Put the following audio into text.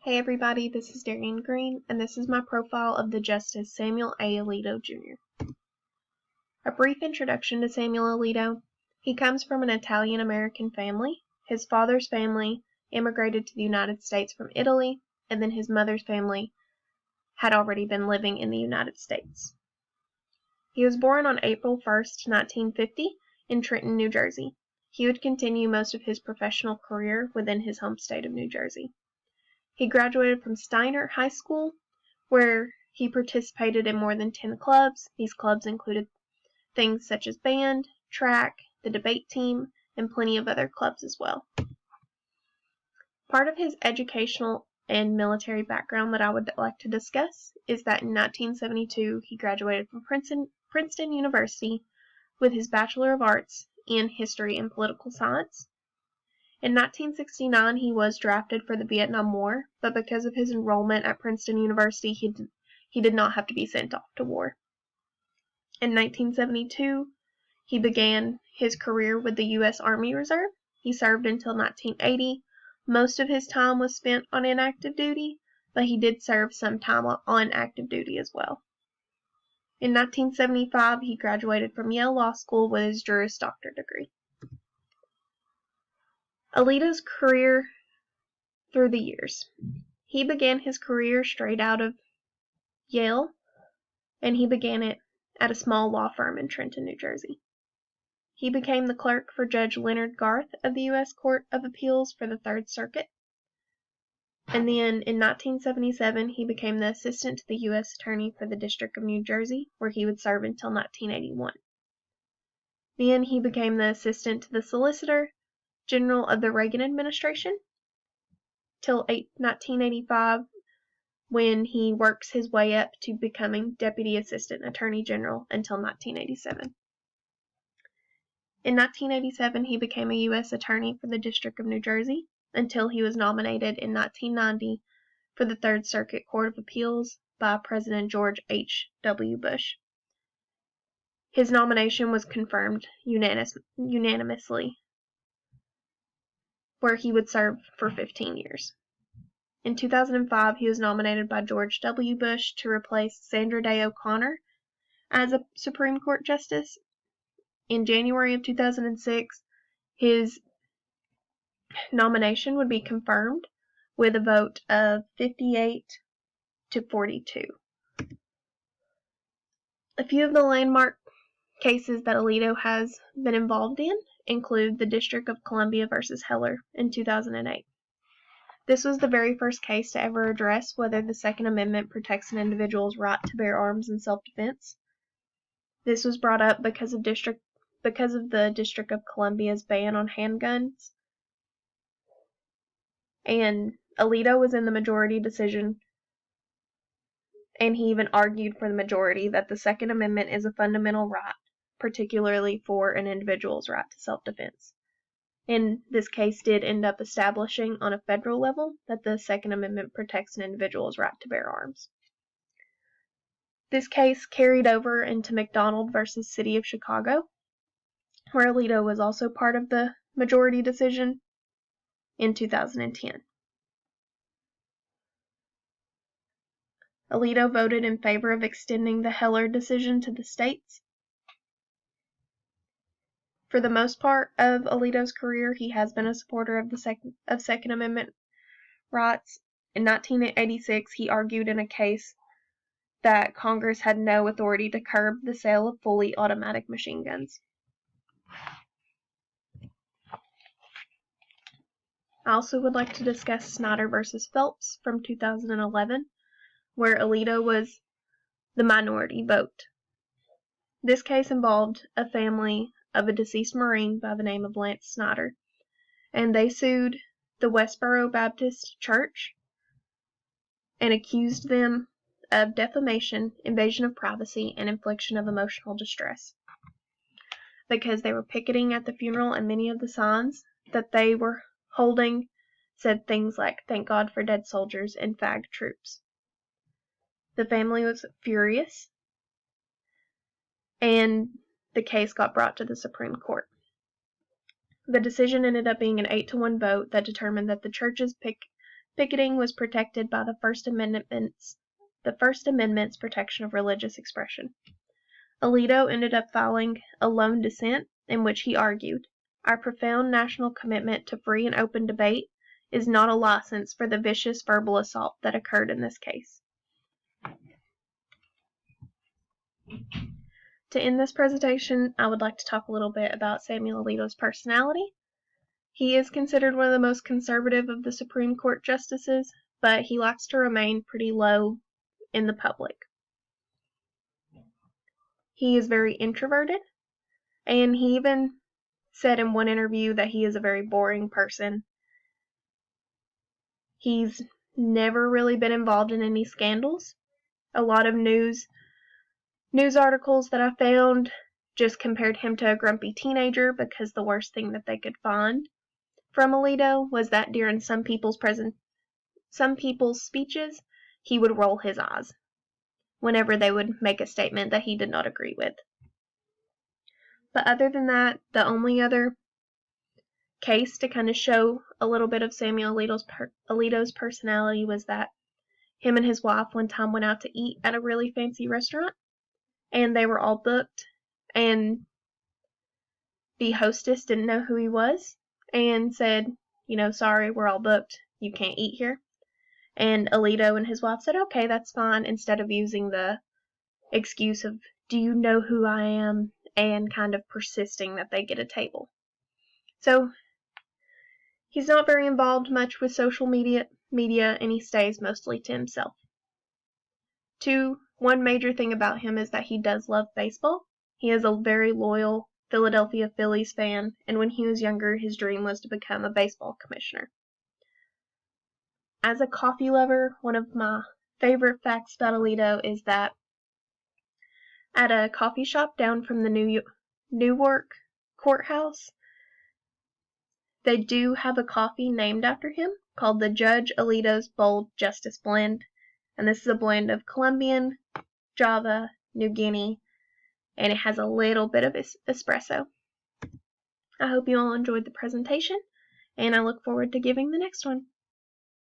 Hey everybody, this is Darian Green, and this is my profile of the Justice Samuel A. Alito Jr. A brief introduction to Samuel Alito. He comes from an Italian-American family. His father's family immigrated to the United States from Italy, and then his mother's family had already been living in the United States. He was born on April 1st, 1950, in Trenton, New Jersey. He would continue most of his professional career within his home state of New Jersey. He graduated from Snyder High School, where he participated in more than 10 clubs. These clubs included things such as band, track, the debate team, and plenty of other clubs as well. Part of his educational and military background that I would like to discuss is that in 1972 he graduated from Princeton University with his Bachelor of Arts in History and Political Science. In 1969, he was drafted for the Vietnam War, but because of his enrollment at Princeton University, he did not have to be sent off to war. In 1972, he began his career with the U.S. Army Reserve. He served until 1980. Most of his time was spent on inactive duty, but he did serve some time on active duty as well. In 1975, he graduated from Yale Law School with his Juris Doctor degree. Alito's career through the years. He began his career straight out of Yale, and he began it at a small law firm in Trenton, New Jersey. He became the clerk for Judge Leonard Garth of the U.S. Court of Appeals for the Third Circuit. And then in 1977, he became the assistant to the U.S. Attorney for the District of New Jersey, where he would serve until 1981. Then he became the assistant to the Solicitor General of the Reagan administration till 1985, when he works his way up to becoming Deputy Assistant Attorney General until 1987. In 1987, he became a U.S. Attorney for the District of New Jersey until he was nominated in 1990 for the Third Circuit Court of Appeals by President George H.W. Bush. His nomination was confirmed unanimously, where he would serve for 15 years. In 2005, he was nominated by George W. Bush to replace Sandra Day O'Connor as a Supreme Court Justice. In January of 2006, his nomination would be confirmed with a vote of 58 to 42. A few of the landmark cases that Alito has been involved in include the District of Columbia versus Heller in 2008. This was the very first case to ever address whether the Second Amendment protects an individual's right to bear arms in self-defense. This was brought up because of the District of Columbia's ban on handguns, and Alito was in the majority decision, and he even argued for the majority that the Second Amendment is a fundamental right, particularly for an individual's right to self-defense. And this case did end up establishing on a federal level that the Second Amendment protects an individual's right to bear arms. This case carried over into McDonald versus City of Chicago, where Alito was also part of the majority decision in 2010. Alito voted in favor of extending the Heller decision to the states. For the most part of Alito's career, he has been a supporter of Second Amendment rights. In 1986, he argued in a case that Congress had no authority to curb the sale of fully automatic machine guns. I also would like to discuss Snyder versus Phelps from 2011, where Alito was the minority vote. This case involved a family of a deceased Marine by the name of Lance Snyder, and they sued the Westboro Baptist Church and accused them of defamation, invasion of privacy, and infliction of emotional distress, because they were picketing at the funeral, and many of the signs that they were holding said things like "Thank God for dead soldiers" and "Fag troops." The family was furious, and the case got brought to the Supreme Court. The decision ended up being an 8-1 vote that determined that the church's Picketing was protected by the First Amendment's protection of religious expression. Alito ended up filing a lone dissent in which he argued, "Our profound national commitment to free and open debate is not a license for the vicious verbal assault that occurred in this case." To end this presentation, I would like to talk a little bit about Samuel Alito's personality. He is considered one of the most conservative of the Supreme Court justices, but he likes to remain pretty low in the public. He is very introverted, and he even said in one interview that he is a very boring person. He's never really been involved in any scandals. A lot of news articles that I found just compared him to a grumpy teenager because the worst thing that they could find from Alito was that during some people's speeches, he would roll his eyes whenever they would make a statement that he did not agree with. But other than that, the only other case to kind of show a little bit of Samuel Alito's personality was that him and his wife one time went out to eat at a really fancy restaurant, and they were all booked, and the hostess didn't know who he was and said, "Sorry, we're all booked. You can't eat here." And Alito and his wife said, "Okay, that's fine," instead of using the excuse of, "Do you know who I am?" and kind of persisting that they get a table. So he's not very involved much with social media, and he stays mostly to himself. One major thing about him is that he does love baseball. He is a very loyal Philadelphia Phillies fan, and when he was younger, his dream was to become a baseball commissioner. As a coffee lover, one of my favorite facts about Alito is that at a coffee shop down from the Newark courthouse, they do have a coffee named after him called the Judge Alito's Bold Justice Blend, and this is a blend of Colombian, Java, New Guinea, and it has a little bit of espresso. I hope you all enjoyed the presentation, and I look forward to giving the next one.